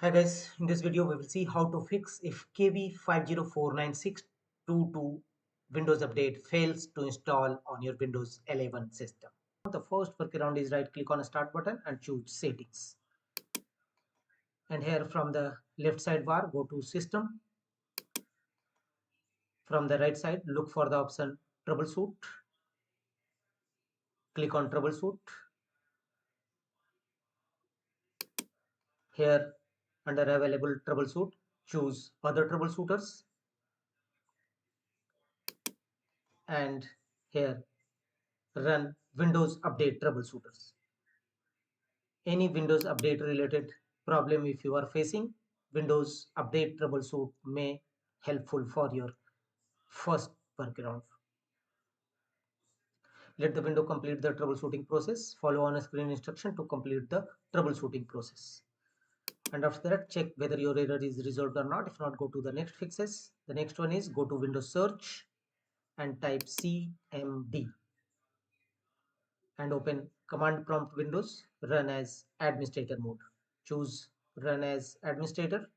Hi guys, in this video we will see how to fix if KB5049622 Windows update fails to install on your Windows 11 system. The first workaround is right click on the start button and choose settings. And here from the left sidebar go to system. From the right side look for the option troubleshoot. Click on troubleshoot. Here under available troubleshoot choose other troubleshooters and here run Windows Update Troubleshooters. Any Windows Update related problem if you are facing, Windows Update Troubleshoot may helpful for your first workaround. Let the window complete the troubleshooting process. Follow on a screen instruction to complete the troubleshooting process. And after that, check whether your error is resolved or not. If not, go to the next fixes. The next one is go to Windows Search and type CMD and open command prompt windows, run as administrator mode. Choose run as administrator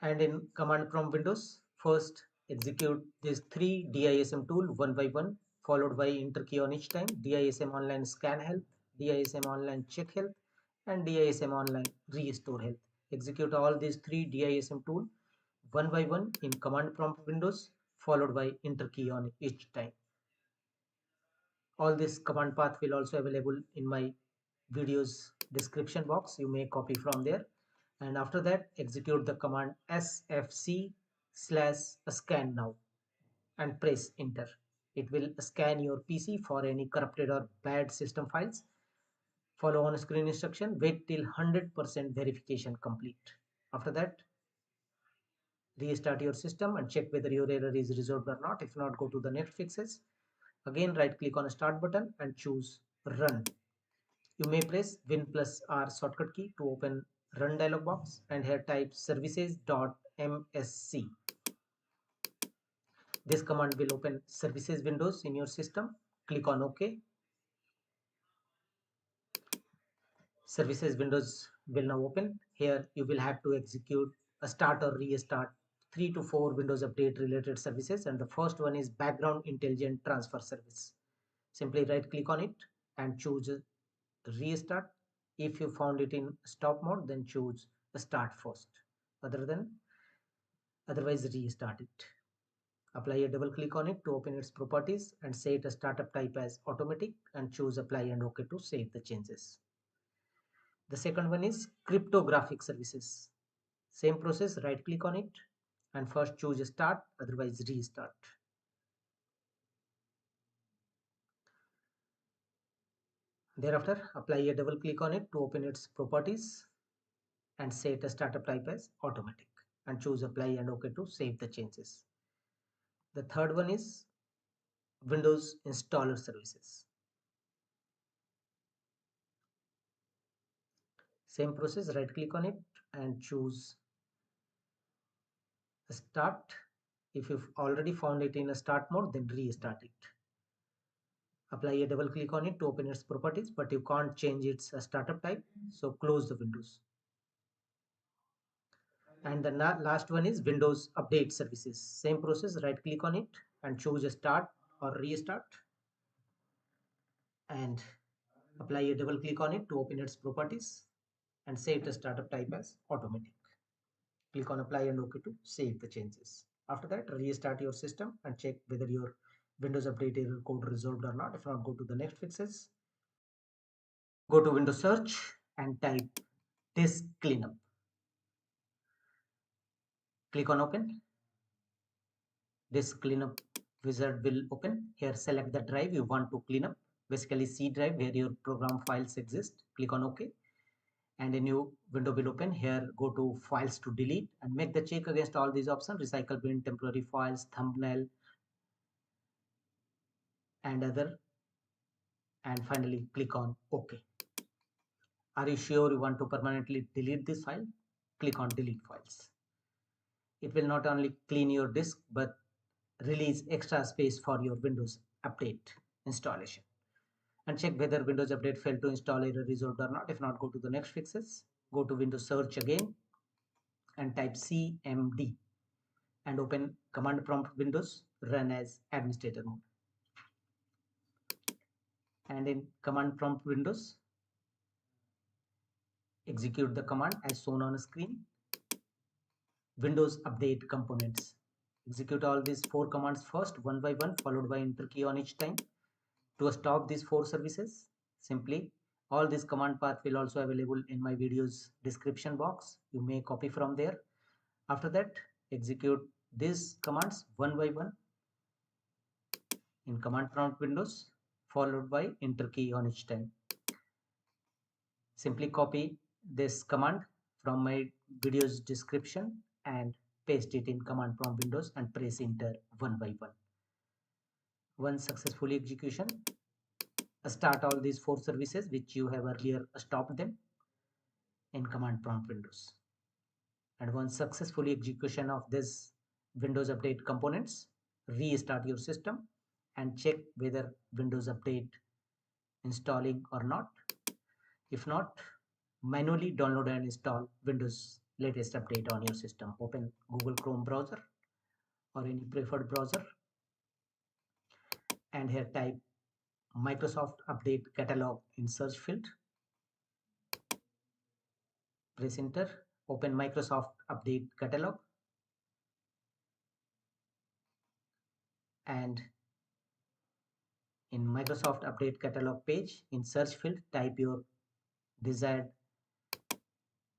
and in command prompt windows, first execute these three DISM tool one by one, followed by enter key on each time, DISM online scan health, DISM online check health, and DISM online restore health. Execute all these three DISM tool one by one in command prompt windows, followed by enter key on each time. All this command path will also available in my videos description box. You may copy from there. And after that, execute the command sfc/scan now and press enter. It will scan your PC for any corrupted or bad system files. Follow on screen instruction. Wait till 100% verification complete. After that, restart your system and check whether your error is resolved or not. If not, go to the next fixes. Again, right click on the start button and choose run. You may press Win plus R shortcut key to open run dialog box and here type services.msc. This command will open services windows in your system. Click on OK. Services windows will now open. Here you will have to execute a start or restart 3 to 4 Windows update related services, and the first one is background intelligent transfer service. Simply right click on it and choose restart. If you found it in stop mode, then choose start first. Otherwise restart it. Apply a double click on it to open its properties and set a startup type as automatic and choose apply and OK to save the changes. The second one is cryptographic services. Same process, right click on it and first choose start, otherwise restart. Thereafter, apply a double click on it to open its properties and set a startup type as automatic and choose apply and OK to save the changes. The third one is Windows installer services. Same process, right click on it and choose start. If you've already found it in a start mode, then restart it. Apply a double click on it to open its properties, but you can't change its startup type, so close the windows. And the last one is Windows update services. Same process, right click on it and choose a start or restart and apply a double click on it to open its properties and set the startup type as automatic. Click on apply and OK to save the changes. After that, restart your system and check whether your Windows update error code resolved or not. If not, go to the next fixes. Go to Windows search and type disk cleanup. Click on open. Disk cleanup wizard will open. Here select the drive you want to clean up, basically C drive where your program files exist. Click on OK and a new window will open. Here go to files to delete and make the check against all these options: recycle bin, temporary files, thumbnail and other, and finally click on OK. Are you sure you want to permanently delete this file? Click on delete files. It will not only clean your disk but release extra space for your Windows update installation. and check whether Windows Update failed to install error resolved or not. If not, go to the next fixes, go to Windows search again and type cmd and open command prompt Windows, run as administrator mode. And in command prompt Windows, execute the command as shown on screen. Windows update components. Execute all these 4 commands first, one by one, followed by enter key on each time. To stop these 4 services, simply all this command path will also available in my video's description box. You may copy from there. After that, execute these commands one by one in command prompt Windows, followed by enter key on each time. Simply copy this command from my video's description and paste it in command prompt Windows and press enter one by one. Once successfully execution, start all these 4 services which you have earlier stopped them in command prompt Windows. And once successfully execution of this Windows Update components, restart your system and check whether Windows Update installing or not. If not, manually download and install Windows latest update on your system. Open Google Chrome browser or any preferred browser and here type Microsoft Update Catalog in search field. Press enter. Open Microsoft Update Catalog and in Microsoft Update Catalog page, in search field, type your desired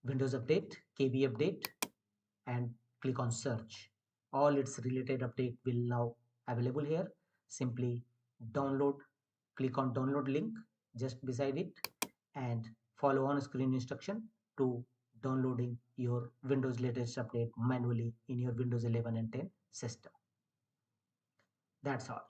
Windows Update, KB update, and click on search. All its related update will now available here. Simply download, click on download link just beside it and follow on screen instruction to downloading your Windows latest update manually in your Windows 11 and 10 system. That's all.